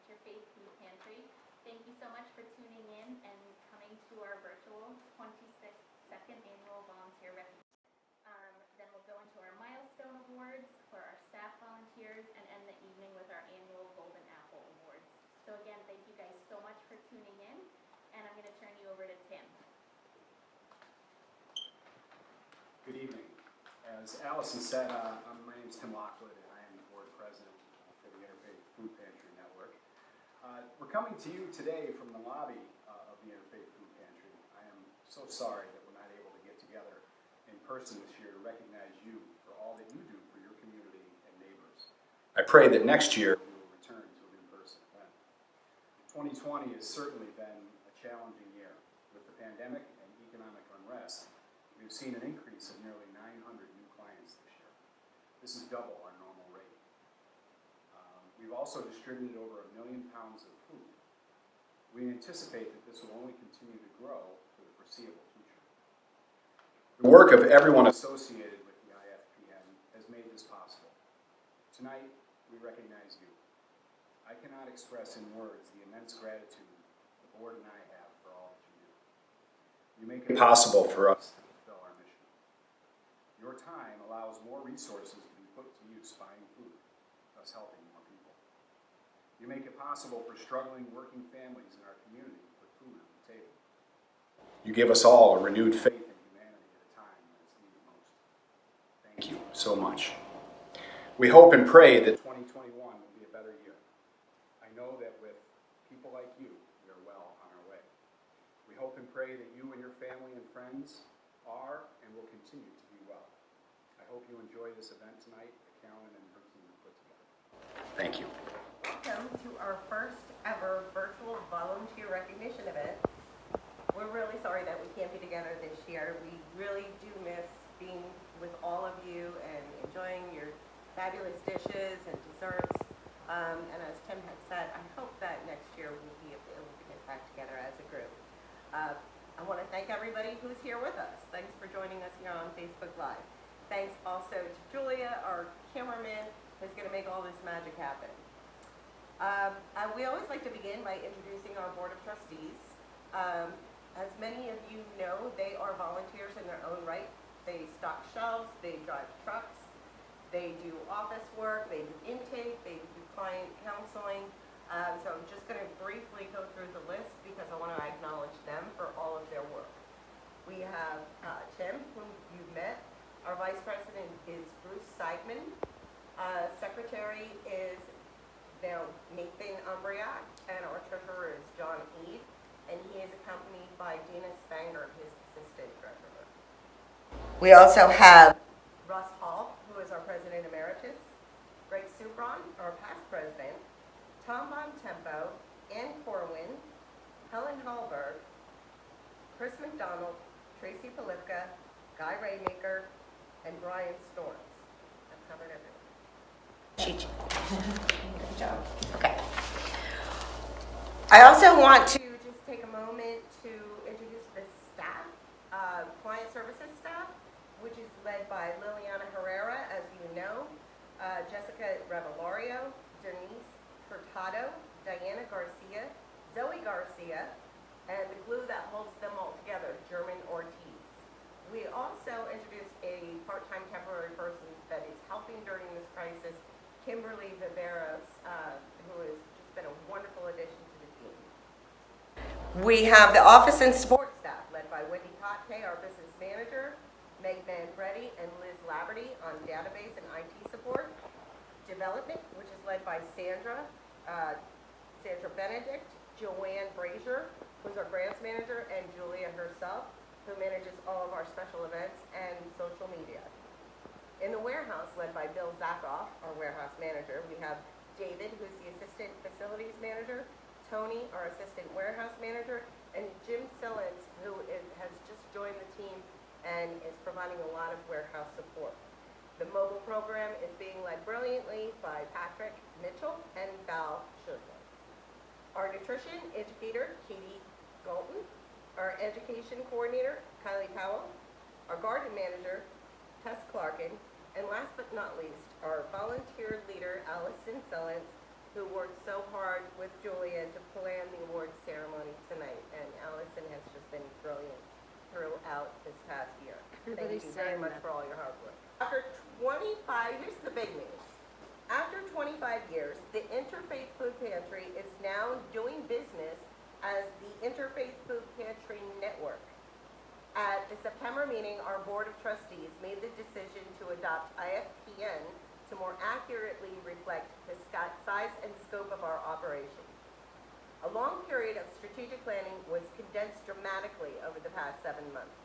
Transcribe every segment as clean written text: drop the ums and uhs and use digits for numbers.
Interfaith Pantry. Thank you so much for tuning in and coming to our virtual 26th second annual volunteer recognition. Then we'll go into our milestone awards for our staff volunteers and end the evening with our annual Golden Apple Awards. So again, thank you guys so much for tuning in, and I'm going to turn you over to Tim. Good evening. As Allison said, my name is Tim Lockwood, and I am the board president for the Interfaith Food Pantry Network. We're coming to you today from the lobby of the Interfaith Food Pantry. I am so sorry that we're not able to get together in person this year to recognize you for all that you do for your community and neighbors. I pray that next year we will return to an in-person event. 2020 has certainly been a challenging year. With the pandemic and economic unrest, we've seen an increase of nearly 900 new clients this year. This is double our normal rate. We've also distributed over 1 million pounds of food. We anticipate that this will only continue to grow for the foreseeable future. The work of everyone associated with the IFPN has made this possible. Tonight, we recognize you. I cannot express in words the immense gratitude the board and I have for all that you do. You make it possible for us to fulfill our mission. Your time allows more resources to be put to use buying food, thus helping more people. You make it possible for struggling working families in our community to put food on the table. You give us all a renewed faith in humanity at a time when it's needed most. Thank you so much. We hope and pray that 2021 will be a better year. I know that with people like you, we are well on our way. We hope and pray that you and your family and friends are and will continue to be well. I hope you enjoy this event tonight that Carolyn and her team have put together. Thank you. Welcome to our first ever virtual volunteer recognition event. We're really sorry that we can't be together this year. We really do miss being with all of you and enjoying your fabulous dishes and desserts. And as Tim had said, I hope that next year we'll be able to get back together as a group. I want to thank everybody who's here with us. Thanks for joining us here on Facebook Live. Thanks also to Julia, our cameraman, who's going to make all this magic happen. We always like to begin by introducing our Board of Trustees. As many of you know, they are volunteers in their own right. They stock shelves, they drive trucks, they do office work, they do intake, they do client counseling. So I'm just going to briefly go through the list because I want to acknowledge them for all of their work. We have Tim, whom you've met. Our Vice President is Bruce Seidman. Secretary is now Nathan Umbriac, and our Treasurer is John Eade, and he is accompanied by Dina Spanger, his Assistant Treasurer. We also have Russ Hall, who is our President Emeritus, Greg Subron, our past President, Tom Bontempo, Ann Corwin, Helen Hallberg, Chris McDonald, Tracy Polivka, Guy Raymaker, and Brian Storms. I've covered everyone. Good job. Okay. I also want to just take a moment to introduce the staff, client services staff, which is led by Liliana Herrera, as you know, Jessica Revellario, Denise Hurtado, Diana Garcia, Zoe Garcia, and the glue that holds them all together, German Ortiz. We also introduced a part-time temporary person that is helping during this crisis, Kimberly Viveros, who has just been a wonderful addition to the team. We have the office and support staff led by Wendy Cotte, our business manager, Meg Manfredi and Liz Laverty on database and IT support. Development, which is led by Sandra Benedict, Joanne Brazier, who's our grants manager, and Julia herself, who manages all of our special events and social media. In the warehouse, led by Bill Zakoff, our warehouse manager, we have David, who's the assistant facilities manager, Tony, our assistant warehouse manager, and Jim Sillins, who has just joined the team and is providing a lot of warehouse support. The mobile program is being led brilliantly by Patrick Mitchell and Val Schurtler. Our nutrition educator, Katie Galton, our education coordinator, Kylie Powell, our garden manager, Tess Clarkin, and last but not least, our volunteer leader, Allison Sellens, who worked so hard with Julia to plan the awards ceremony tonight. And Allison has just been brilliant throughout this past year. Everybody's Thank you very saying much that. for all your hard work. After 25, here's the big news. After 25 years, the Interfaith Food Pantry is now doing business as the Interfaith Food Pantry Network. At the September meeting, our Board of Trustees made the decision to adopt IFPN to more accurately reflect the size and scope of our operation. A long period of strategic planning was condensed dramatically over the past 7 months.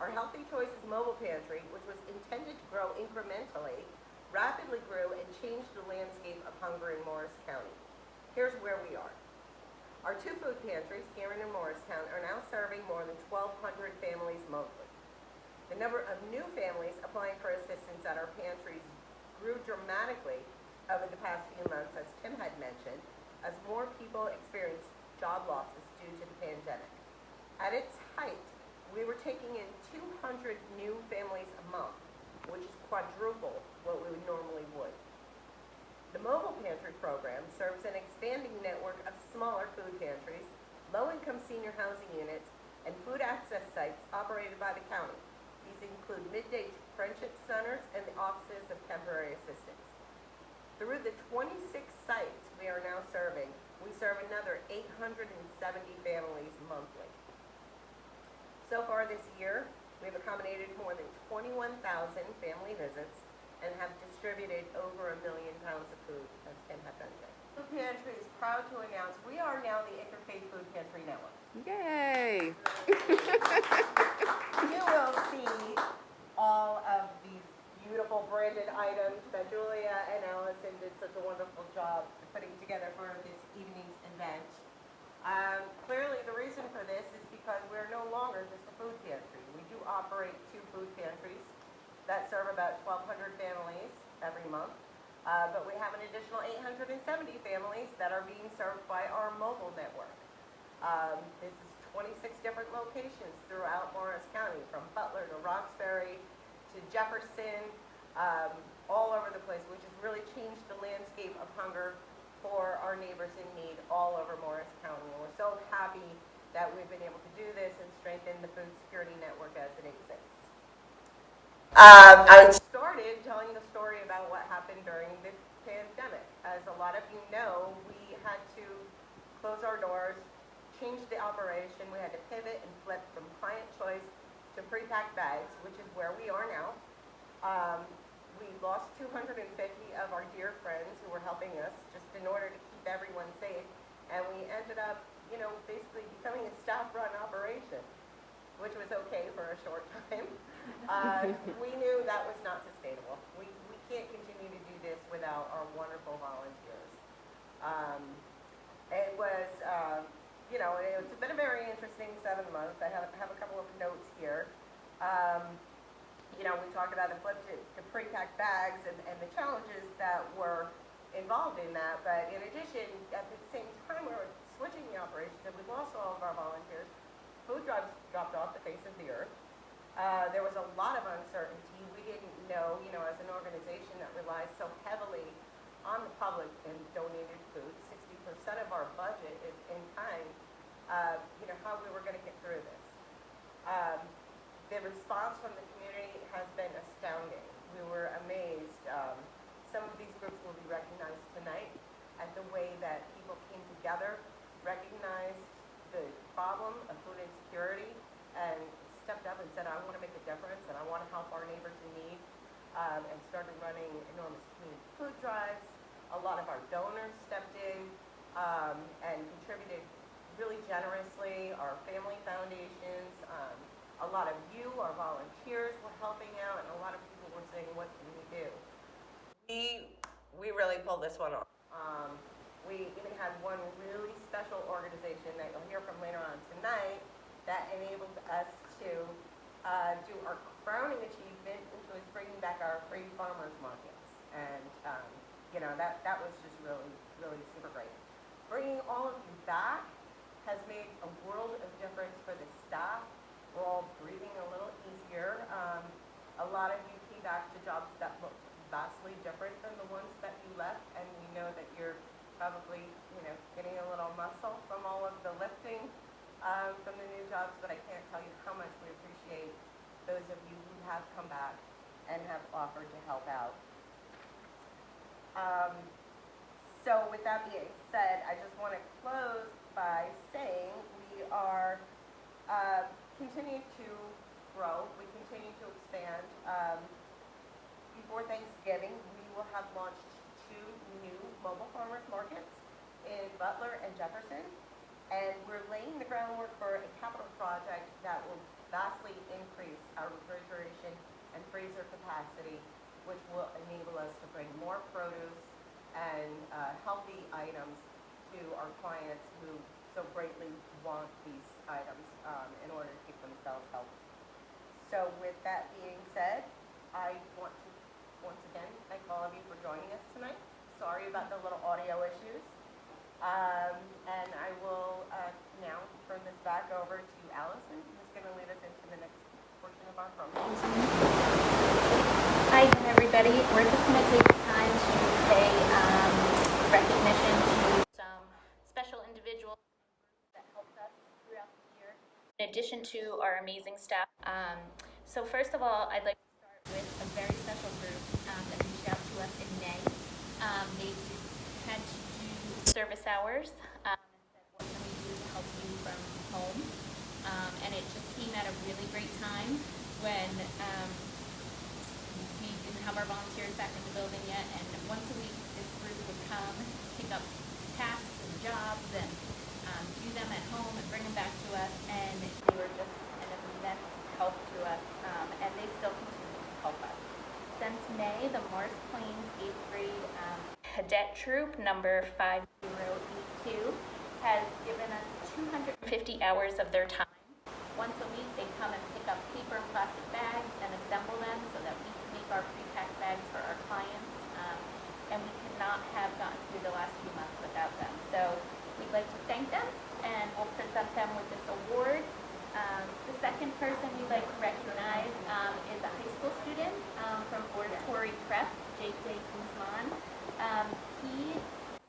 Our Healthy Choices Mobile Pantry, which was intended to grow incrementally, rapidly grew and changed the landscape of hunger in Morris County. Here's where we are. Our 2 food pantries, Cameron and Morristown, are now serving more than 1,200 families monthly. The number of new families applying for assistance at our pantries grew dramatically over the past few months, as Tim had mentioned, as more people experienced job losses due to the pandemic. At its height, we were taking in 200 new families a month, which is quadruple what we normally would. The mobile pantry program serves an expanding network of smaller food pantries, low-income senior housing units, and food access sites operated by the county. These include midday friendship centers and the offices of temporary assistance. Through the 26 sites we are now serving, we serve another 870 families monthly. So far this year, we have accommodated more than 21,000 family visits and have distributed over 1 million pounds of food, as Tim had mentioned. Food Pantry is proud to announce we are now the Interfaith Food Pantry Network. Yay! You will see all of these beautiful branded items that Julia and Allison did such a wonderful job putting together for this evening's event. Clearly, the reason for this is because we're no longer just a food pantry. We do operate 2 food pantries that serve about 1,200 families every month. But we have an additional 870 families that are being served by our mobile network. This is 26 different locations throughout Morris County, from Butler to Roxbury to Jefferson, all over the place, which has really changed the landscape of hunger for our neighbors in need all over Morris County. And we're so happy that we've been able to do this and strengthen the food security network as it exists. I started telling the story about what happened during the pandemic. As a lot of you know, we had to close our doors, change the operation. We had to pivot and flip from client choice to pre-packed bags, which is where we are now. We lost 250 of our dear friends who were helping us just in order to keep everyone safe. And we ended up, basically becoming a staff-run operation, which was okay for a short time. We knew that was not sustainable. We can't continue to do this without our wonderful volunteers. It was, it's been a very interesting 7 months. I have a couple of notes here. We talked about the flip to pre-packed bags and the challenges that were involved in that. But in addition, at the same time we were switching the operations and we lost all of our volunteers. Food drives dropped off the face of the earth. There was a lot of uncertainty. We didn't know, as an organization that relies so heavily on the public and donated food, 60% of our budget is in kind, how we were going to get through this. The response from the community has been astounding. We were amazed. Some of these groups will be recognized tonight at the way that people came together, recognized the problem of food insecurity, and stepped up and said, I want to make a difference and I want to help our neighbors in need, and started running enormous community food drives. A lot of our donors stepped in and contributed really generously. Our family foundations, a lot of you, our volunteers, were helping out, and a lot of people were saying, what can we do? We really pulled this one off. We even had one really special organization that you'll hear from later on tonight that enabled us to do our crowning achievement, which was bringing back our free farmers markets. And, that was just really, really super great. Bringing all of you back has made a world of difference for the staff. We're all breathing a little easier. A lot of you came back to jobs that looked vastly different than the ones that you left, and we know that you're probably, getting a little muscle from all of the lifting from the new jobs, but I can't tell you how much we appreciate those of you who have come back and have offered to help out. So with that being said, I just want to close by saying we are continuing to grow. We continue to expand. Before Thanksgiving, we will have launched 2 new mobile farmers markets in Butler and Jefferson. And we're laying the groundwork for a capital project that will vastly increase our refrigeration and freezer capacity, which will enable us to bring more produce and healthy items to our clients who so greatly want these items in order to keep themselves healthy. So with that being said, I want to once again thank all of you for joining us tonight. Sorry about the little audio issues. And I will now turn this back over to Allison, who's going to lead us into the next portion of our program. Hi again, everybody. We're just going to take the time to pay recognition to some special individuals that helped us throughout the year, in addition to our amazing staff. So first of all, I'd like to start with a very special group that reached out to us in May. They had to do service hours and said, what can we do to help you from home? And it just came at a really great time when we didn't have our volunteers back in the building yet, and once a week this group would come, pick up tasks and jobs and do them at home and bring them back to us, and they were just an immense help to us, and they still continue to help us. Since May, the Morris Plains 8th grade cadet troop number 5082 has given us 250 hours of their time. Once a week, they come and pick up paper and plastic bags and assemble them so that we can make our pre-packed bags for our clients. And we could not have gotten through the last few months without them. So we'd like to thank them, and we'll present them with this award. The second person we'd like to recognize is a high school student from Auditory Prep, J.J. Guzman. He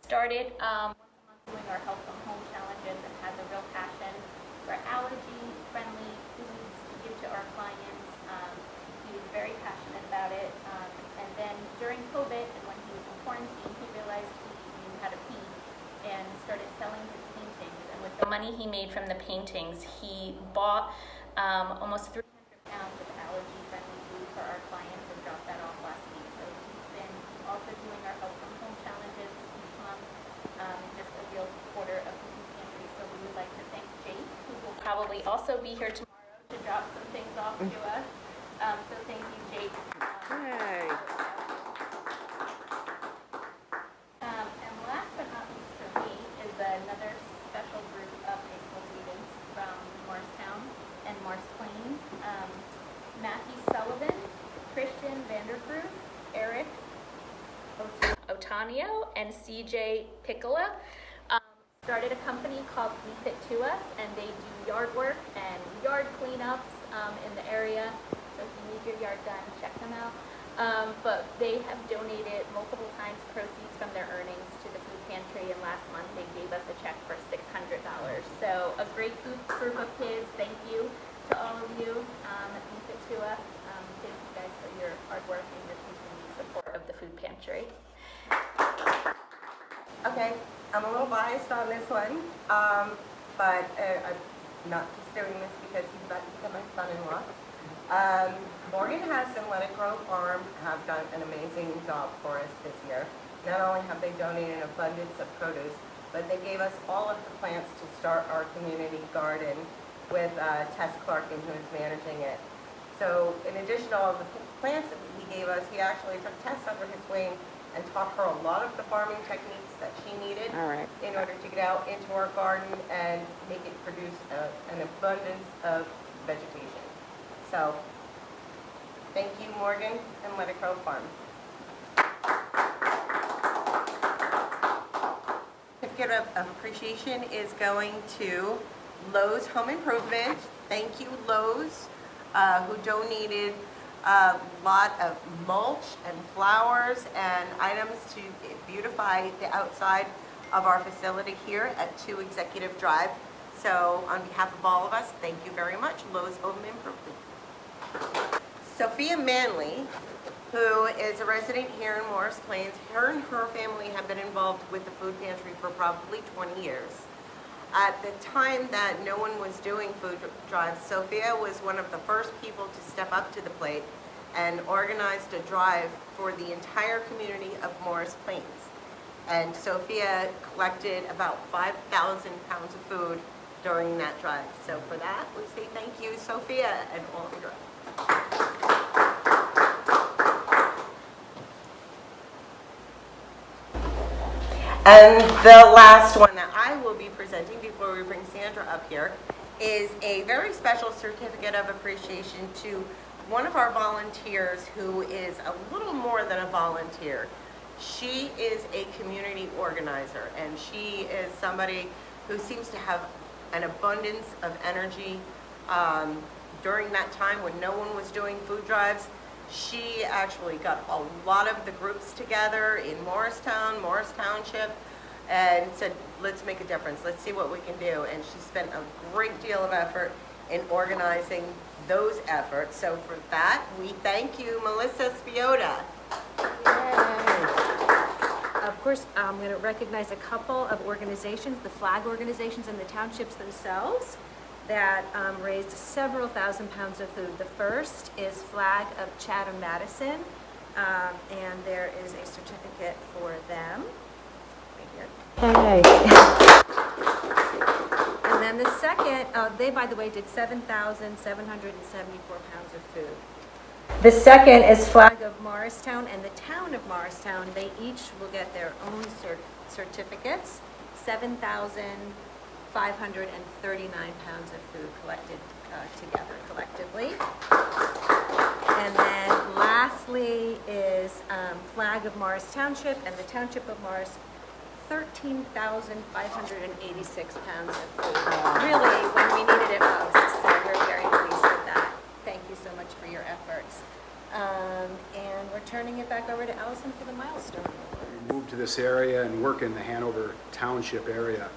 started once a month doing our Health from Home challenges and has a real passion for allergy-friendly foods to give to our clients. He was very passionate about it. And then during COVID, and when he was in quarantine, he realized he knew how to paint and started selling his paintings. And with the money he made from the paintings, he bought almost 300 pounds of allergy-friendly food for our clients and dropped that off last week. So he's been also doing our Health from Home challenges each month, just a real supporter of the food pantry. So we would like to thank Jake, who will probably also be here tomorrow to drop some things off to us. So thank you, Jake. Yay. And last but not least for me is another special group of high school students from Morristown and Morris Plains. Matthew Sullivan, Christian Vanderproof, Eric Otanio, and CJ Piccola started a company called Leave It To Us, and they do yard work and yard cleanups in the area. So if you need your yard done, check them out. But they have donated multiple times proceeds from their earnings to the food pantry, and last month they gave us a check for $600. So a great group of kids. Thank you to all of you at Leave It To Us. Thank you guys for your hard work and your continued support of the food pantry. Okay, I'm a little biased on this one, but I'm not just doing this because he's about to become my son-in-law. Morgan Hess and Let It Grow Farm have done an amazing job for us this year. Not only have they donated an abundance of produce, but they gave us all of the plants to start our community garden with Tess Clarkin, who is managing it. So in addition to all of the plants that he gave us, he actually took Tess under his wing and taught her a lot of the farming techniques that she needed in order to get out into our garden and make it produce an abundance of vegetation. So thank you, Morgan, and Let It Grow Farm. Certificate of appreciation is going to Lowe's Home Improvement. Thank you, Lowe's, who donated a lot of mulch and flowers and items to beautify the outside of our facility here at 2 Executive Drive. So on behalf of all of us, thank you very much. Lowe's Home Improvement. Sophia Manley, who is a resident here in Morris Plains, her and her family have been involved with the food pantry for probably 20 years. At the time that no one was doing food drives, Sophia was one of the first people to step up to the plate and organized a drive for the entire community of Morris Plains. And Sophia collected about 5,000 pounds of food during that drive. So for that, we say thank you, Sophia, and all of your And the last one that I will be presenting before we bring Sandra up here is a very special certificate of appreciation to one of our volunteers who is a little more than a volunteer. She is a community organizer, and she is somebody who seems to have an abundance of energy. During that time when no one was doing food drives, she actually got a lot of the groups together in Morristown, Morris Township, and said, let's make a difference, let's see what we can do. And she spent a great deal of effort in organizing those efforts. So for that, we thank you, Melissa Spiota. Of course, I'm going to recognize a couple of organizations, the flag organizations in the townships themselves, that raised several thousand pounds of food. The first is Flag of Chatham-Madison, and there is a certificate for them. Right here. And then the second, they, by the way, did 7,774 pounds of food. The second is Flag of Morristown and the town of Morristown. They each will get their own certificates, 7,539 pounds of food collected together collectively. And then lastly is Flag of Morris Township and the Township of Morris, 13,586 pounds of food. Really, when we needed it most. So we're very pleased with that. Thank you so much for your efforts. And we're turning it back over to Allison for the milestone. We moved to this area and work in the Hanover Township area.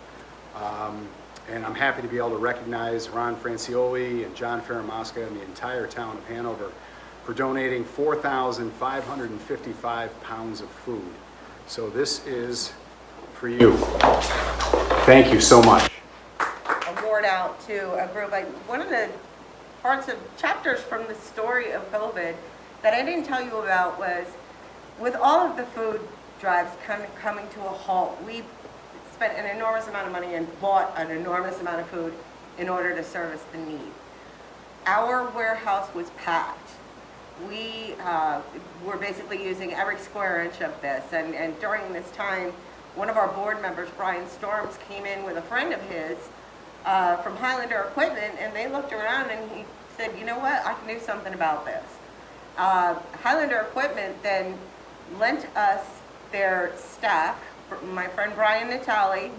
And I'm happy to be able to recognize Ron Francioli and John Faramosca and the entire town of Hanover for donating 4,555 pounds of food. So this is for you. Thank you so much. Award out to a group. One of the parts of chapters from the story of COVID that I didn't tell you about was, with all of the food drives coming to a halt, we spent an enormous amount of money and bought an enormous amount of food in order to service the need. Our warehouse was packed. We were basically using every square inch of this, and during this time, one of our board members, Brian Storms, came in with a friend of his from Highlander Equipment, and they looked around and he said, you know what, I can do something about this. Highlander Equipment then lent us their staff, my friend Brian Natali,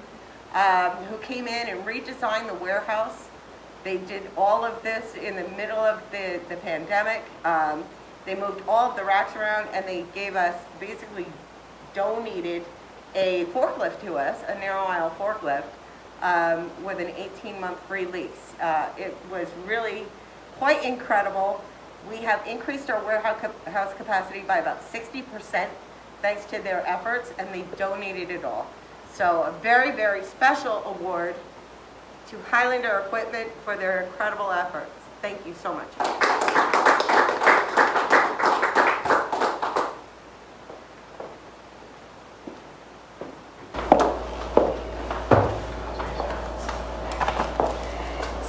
who came in and redesigned the warehouse. They did all of this in the middle of the pandemic. They moved all of the racks around, and they gave us, basically donated a forklift to us, a narrow aisle forklift, with an 18-month free lease. It was really quite incredible. We have increased our warehouse capacity by about 60% thanks to their efforts, and they donated it all. So a very, very special award to Highlander Equipment for their incredible efforts. Thank you so much.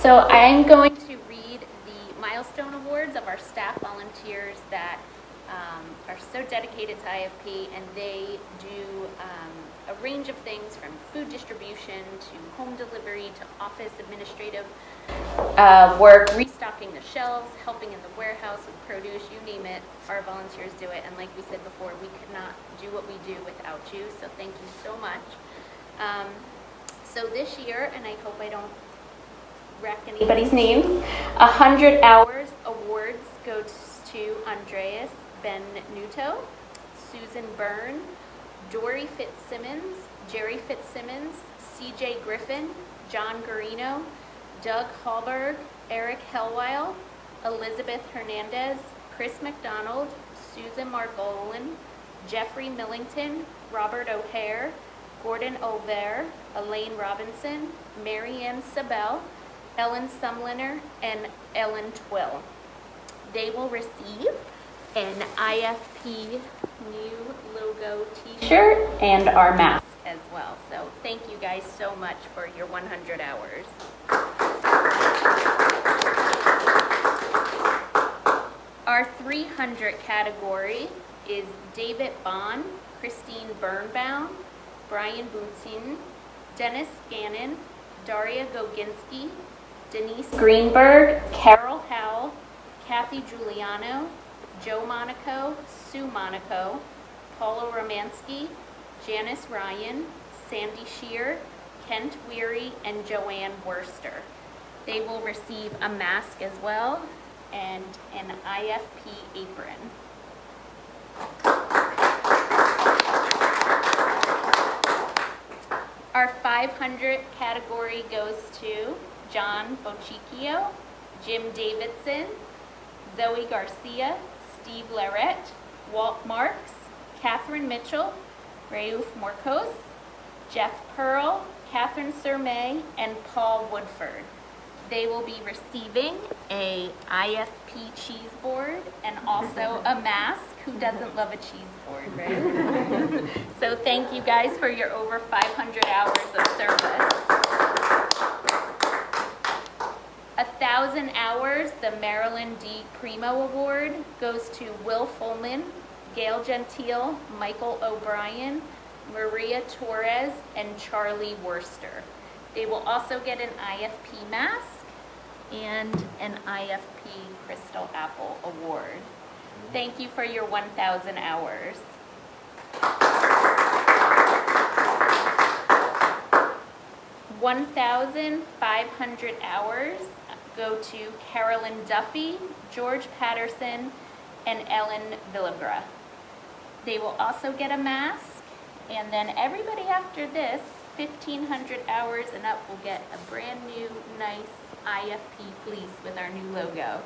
So I'm going to read the milestone awards of our staff volunteers that are so dedicated to IFP, and they do a range of things from food distribution to home delivery to office administrative work, restocking the shelves, helping in the warehouse with produce, you name it, our volunteers do it. And like we said before, we could not do what we do without you, so thank you so much. So this year, and I hope I don't wreck anybody's names, 100 Hours Awards goes to Andreas Bennuto, Susan Byrne, Dory Fitzsimmons, Jerry Fitzsimmons, CJ Griffin, John Garino, Doug Hallberg, Eric Helweil, Elizabeth Hernandez, Chris McDonald, Susan Margolin, Jeffrey Millington, Robert O'Hare, Gordon Over, Elaine Robinson, Marianne Sabel, Ellen Sumliner, and Ellen Twill. They will receive an IFP new logo t-shirt and our mask as well. So thank you guys so much for your 100 hours. Our 300 category is David Bond, Christine Birnbaum, Brian Boonton, Dennis Gannon, Daria Goginski, Denise Greenberg, Carol Howell, Kathy Giuliano, Joe Monaco, Sue Monaco, Paulo Romansky, Janice Ryan, Sandy Shear, Kent Weary, and Joanne Worster. They will receive a mask as well and an IFP apron. Our 500 category goes to John Bochicchio, Jim Davidson, Zoe Garcia, Steve Larrett, Walt Marks, Catherine Mitchell, Rauf Morkos, Jeff Pearl, Catherine Surmay, and Paul Woodford. They will be receiving a IFP cheese board and also a mask. Who doesn't love a cheese board, right? So thank you guys for your over 500 hours of service. 1,000 hours, the Marilyn D. Primo Award goes to Will Fulman, Gail Gentile, Michael O'Brien, Maria Torres, and Charlie Worster. They will also get an IFP mask and an IFP Crystal Apple Award. Thank you for your 1,000 hours. $1,500 hours go to Carolyn Duffy, George Patterson, and Ellen Villabra. They will also get a mask, and then everybody after this, 1,500 hours and up, will get a brand new, nice IFP fleece with our new logo.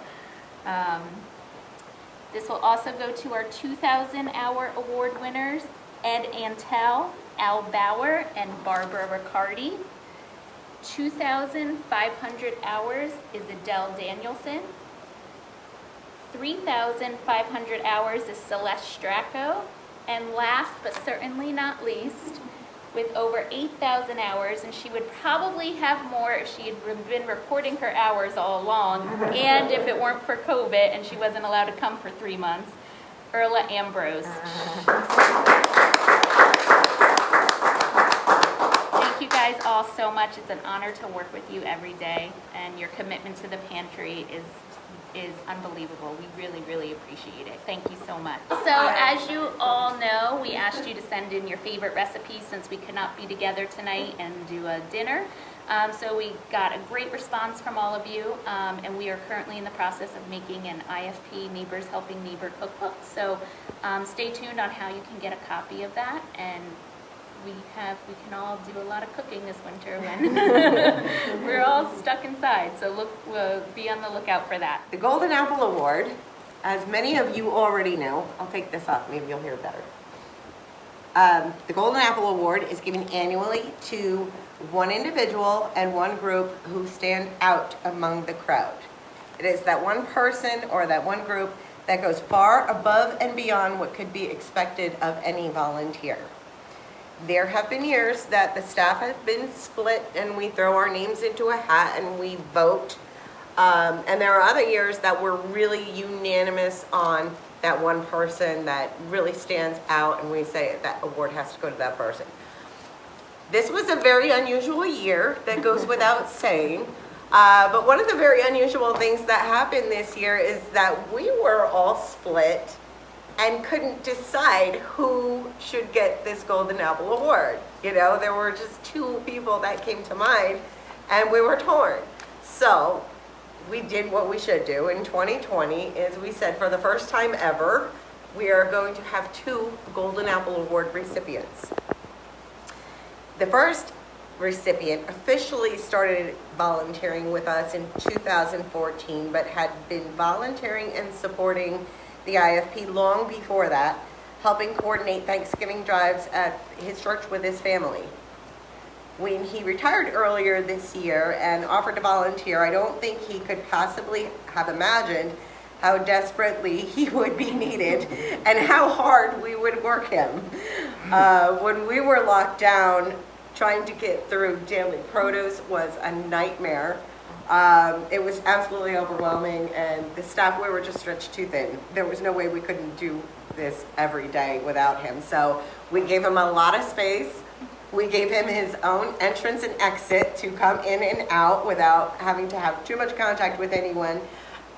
This will also go to our 2,000 hour award winners, Ed Antel, Al Bauer, and Barbara Riccardi. 2,500 hours is Adele Danielson. 3,500 hours is Celeste Stracco. And last but certainly not least, with over 8,000 hours, and she would probably have more if she had been reporting her hours all along, and if it weren't for COVID and she wasn't allowed to come for 3 months, Erla Ambrose. Thank you guys all so much. It's an honor to work with you every day, and your commitment to the pantry is unbelievable. We really, really appreciate it. Thank you so much. So as you all know, we asked you to send in your favorite recipes since we could not be together tonight and do a dinner. So we got a great response from all of you, and we are currently in the process of making an IFP Neighbors Helping Neighbor cookbook. So stay tuned on how you can get a copy of that, and we can all do a lot of cooking this winter when we're all stuck inside. So be on the lookout for that. The Golden Apple Award, as many of you already know, I'll take this off, maybe you'll hear better. The Golden Apple Award is given annually to one individual and one group who stand out among the crowd. It is that one person or that one group that goes far above and beyond what could be expected of any volunteer. There have been years that the staff has been split and we throw our names into a hat and we vote. And there are other years that we're really unanimous on that one person that really stands out and we say that award has to go to that person. This was a very unusual year, that goes without saying. But one of the very unusual things that happened this year is that we were all split and couldn't decide who should get this Golden Apple Award. You know, there were just two people that came to mind and we were torn. So we did what we should do in 2020 is we said for the first time ever, we are going to have 2 Golden Apple Award recipients. The first recipient officially started volunteering with us in 2014, but had been volunteering and supporting the IFP long before that, helping coordinate Thanksgiving drives at his church with his family. When he retired earlier this year and offered to volunteer, I don't think he could possibly have imagined how desperately he would be needed and how hard we would work him. When we were locked down, trying to get through daily produce was a nightmare. It was absolutely overwhelming, and the staff, we were just stretched too thin. There was no way we couldn't do this every day without him. So we gave him a lot of space. We gave him his own entrance and exit to come in and out without having to have too much contact with anyone.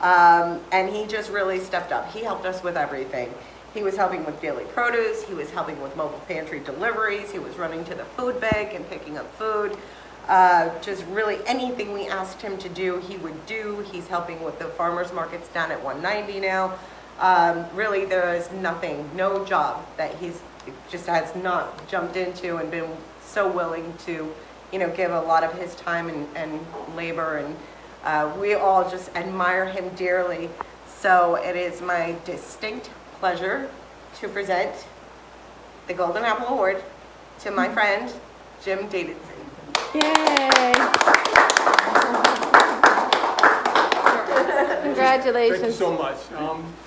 And he just really stepped up. He helped us with everything. He was helping with daily produce. He was helping with mobile pantry deliveries. He was running to the food bank and picking up food. Just really anything we asked him to do, he would do. He's helping with the farmers markets down at 190 now. Really, there is nothing, no job that he's just has not jumped into and been so willing to, give a lot of his time and labor. And we all just admire him dearly. So it is my distinct pleasure to present the Golden Apple Award to my friend, Jim Davidson. Yay! Congratulations. Thank you so much.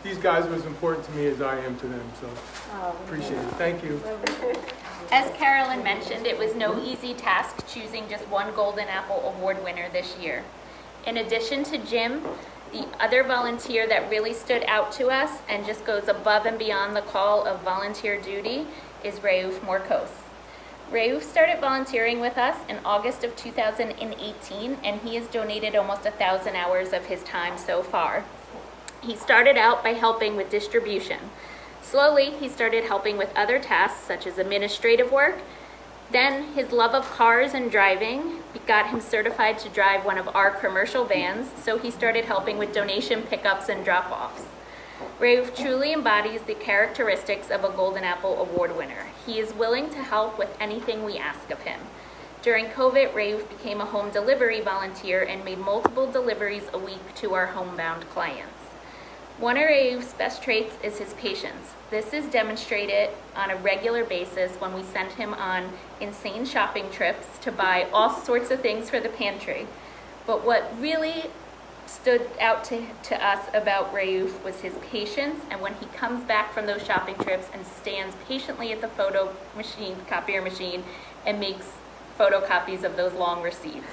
These guys were as important to me as I am to them, so appreciate it. Thank you. As Carolyn mentioned, it was no easy task choosing just one Golden Apple Award winner this year. In addition to Jim, the other volunteer that really stood out to us and just goes above and beyond the call of volunteer duty is Rauf Morkos. Rauf started volunteering with us in August of 2018, and he has donated almost 1,000 hours of his time so far. He started out by helping with distribution. Slowly, he started helping with other tasks such as administrative work. Then his love of cars and driving got him certified to drive one of our commercial vans, so he started helping with donation pickups and drop-offs. Rauf truly embodies the characteristics of a Golden Apple Award winner. He is willing to help with anything we ask of him. During COVID, Rauf became a home delivery volunteer and made multiple deliveries a week to our homebound clients. One of Rauf's best traits is his patience. This is demonstrated on a regular basis when we send him on insane shopping trips to buy all sorts of things for the pantry. But what really stood out to us about Rauf was his patience, and when he comes back from those shopping trips and stands patiently at the copier machine and makes photocopies of those long receipts.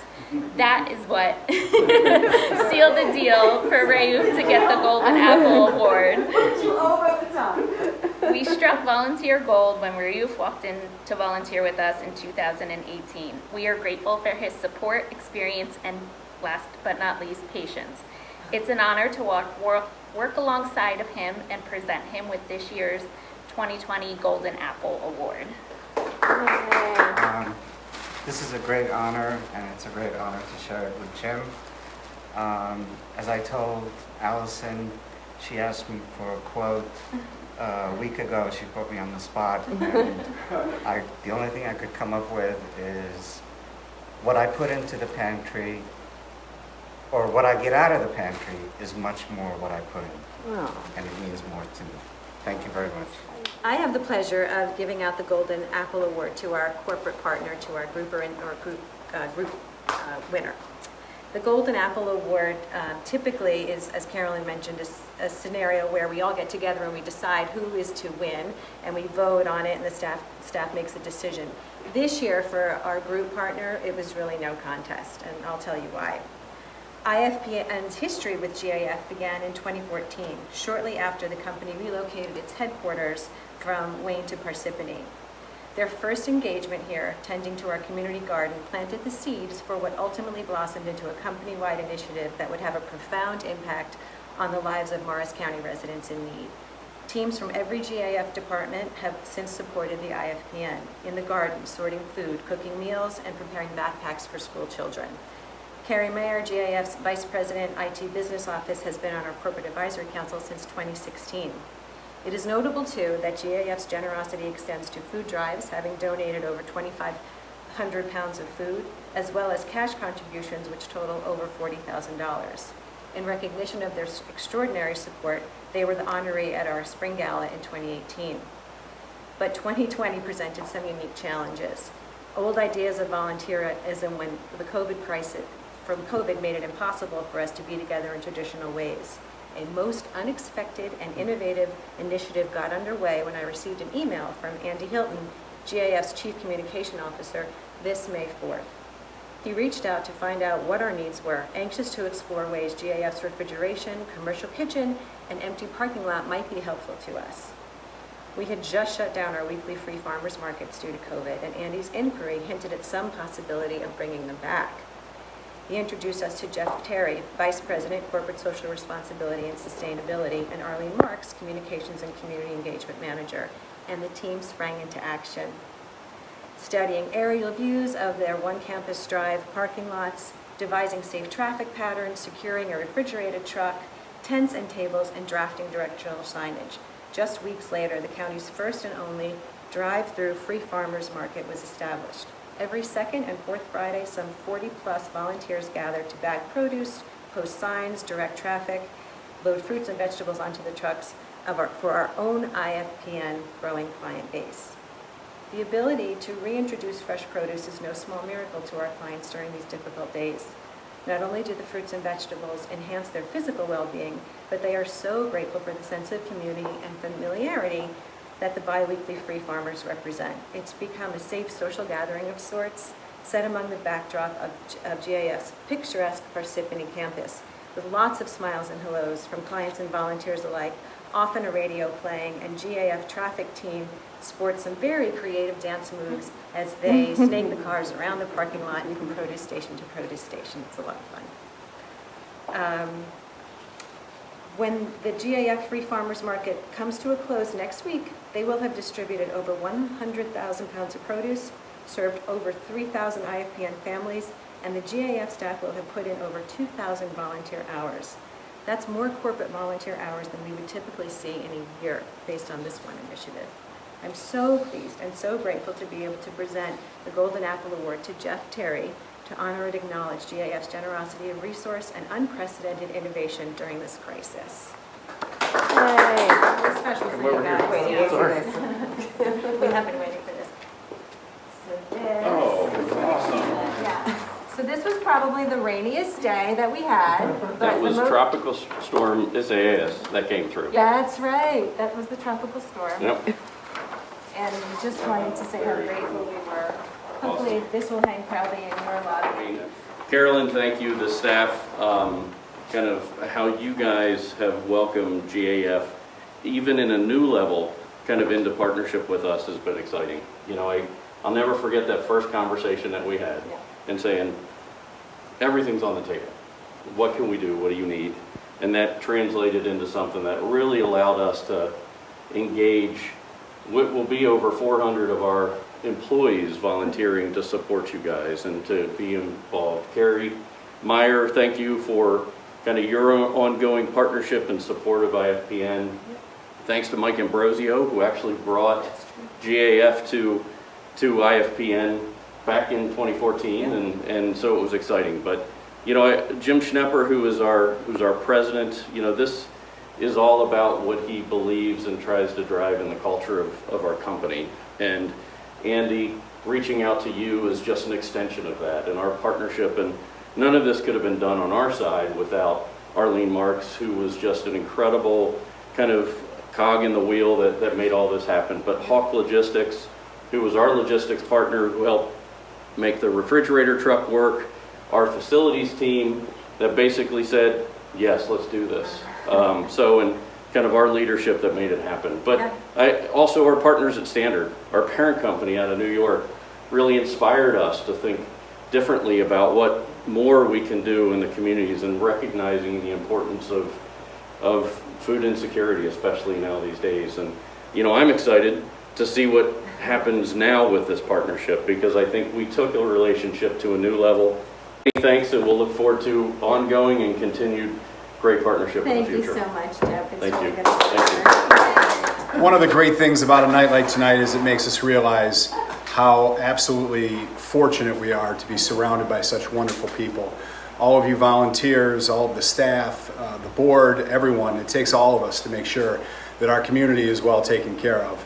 That is what sealed the deal for Rauf to get the Golden Apple Award. We struck volunteer gold when Rauf walked in to volunteer with us in 2018. We are grateful for his support, experience, and last but not least, patience. It's an honor to work alongside of him and present him with this year's 2020 Golden Apple Award. This is a great honor, and it's a great honor to share it with Jim. As I told Allison, she asked me for a quote a week ago. She put me on the spot, and the only thing I could come up with is what I put into the pantry, or what I get out of the pantry, is much more what I put in, and it means more to me. Thank you very much. I have the pleasure of giving out the Golden Apple Award to our corporate partner, to our group winner. The Golden Apple Award typically is, as Carolyn mentioned, a scenario where we all get together and we decide who is to win, and we vote on it, and the staff makes a decision. This year, for our group partner, it was really no contest, and I'll tell you why. IFPN's history with GAF began in 2014, shortly after the company relocated its headquarters from Wayne to Parsippany. Their first engagement here, tending to our community garden, planted the seeds for what ultimately blossomed into a company-wide initiative that would have a profound impact on the lives of Morris County residents in need. Teams from every GAF department have since supported the IFPN in the garden, sorting food, cooking meals, and preparing backpacks for school children. Carrie Mayer, GAF's Vice President, IT Business Office, has been on our Corporate Advisory Council since 2016. It is notable, too, that GAF's generosity extends to food drives, having donated over 2,500 pounds of food, as well as cash contributions, which total over $40,000. In recognition of their extraordinary support, they were the honoree at our Spring Gala in 2018. But 2020 presented some unique challenges. Old ideas of volunteerism when the COVID crisis from COVID made it impossible for us to be together in traditional ways. A most unexpected and innovative initiative got underway when I received an email from Andy Hilton, GAF's Chief Communication Officer, this May 4th. He reached out to find out what our needs were, anxious to explore ways GAF's refrigeration, commercial kitchen, and empty parking lot might be helpful to us. We had just shut down our weekly free farmers markets due to COVID, and Andy's inquiry hinted at some possibility of bringing them back. He introduced us to Jeff Terry, Vice President, Corporate Social Responsibility and Sustainability, and Arlene Marks, Communications and Community Engagement Manager, and the team sprang into action. Studying aerial views of their One Campus Drive parking lots, devising safe traffic patterns, securing a refrigerated truck, tents and tables, and drafting directional signage. Just weeks later, the county's first and only drive-through free farmers market was established. Every second and fourth Friday, some 40-plus volunteers gathered to bag produce, post signs, direct traffic, load fruits and vegetables onto the trucks for our own IFPN growing client base. The ability to reintroduce fresh produce is no small miracle to our clients during these difficult days. Not only do the fruits and vegetables enhance their physical well-being, but they are so grateful for the sense of community and familiarity that the bi-weekly free farmers represent. It's become a safe social gathering of sorts, set among the backdrop of GAF's picturesque Parsippany campus, with lots of smiles and hellos from clients and volunteers alike, often a radio playing, and GAF traffic team sports some very creative dance moves as they snake the cars around the parking lot and from produce station to produce station. It's a lot of fun. When the GAF Free Farmers Market comes to a close next week, they will have distributed over 100,000 pounds of produce, served over 3,000 IFPN families, and the GAF staff will have put in over 2,000 volunteer hours. That's more corporate volunteer hours than we would typically see in a year based on this one initiative. I'm so pleased and so grateful to be able to present the Golden Apple Award to Jeff Terry to honor and acknowledge GAF's generosity of resource and unprecedented innovation during this crisis. Yay! Especially for you guys. We have been waiting for this. So this. Oh, awesome. Yeah. So this was probably the rainiest day that we had. But That was Tropical Storm Isaias that came through. That's right. That was the tropical storm. Yep. And we just wanted to say how grateful we were. Hopefully this will hang proudly in your lobby. Carolyn, thank you, the staff, kind of how you guys have welcomed GAF, even in a new level, kind of into partnership with us has been exciting. You know, I'll never forget that first conversation that we had and saying, everything's on the table. What can we do? What do you need? And that translated into something that really allowed us to engage what will be over 400 of our employees volunteering to support you guys and to be involved. Carrie Meyer, thank you for kind of your ongoing partnership and support of IFPN. Thanks to Mike Ambrosio, who actually brought GAF to IFPN back in 2014, and so it was exciting. But you know, Jim Schnepper, who's our president, you know, this is all about what he believes and tries to drive in the culture of our company. And Andy, reaching out to you is just an extension of that and our partnership. And none of this could have been done on our side without Arlene Marks, who was just an incredible kind of cog in the wheel that made all this happen. But Hawk Logistics, who was our logistics partner, who helped make the refrigerator truck work, our facilities team that basically said, yes, let's do this. And kind of our leadership that made it happen. But also our partners at Standard, our parent company out of New York, really inspired us to think differently about what more we can do in the communities and recognizing the importance of food insecurity, especially now these days. And you know, I'm excited to see what happens now with this partnership, because I think we took a relationship to a new level. Thanks, and we'll look forward to ongoing and continued great partnership in the future. Thank you so much, Jeff. It's Thank really you. good to be Thank you. here. one of the great things about a night like tonight is it makes us realize how absolutely fortunate we are to be surrounded by such wonderful people. All of you volunteers, all of the staff, the board, everyone, it takes all of us to make sure that our community is well taken care of.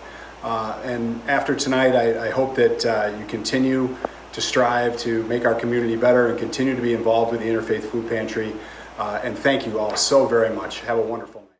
And after tonight, I hope that you continue to strive to make our community better and continue to be involved with the Interfaith Food Pantry. And thank you all so very much. Have a wonderful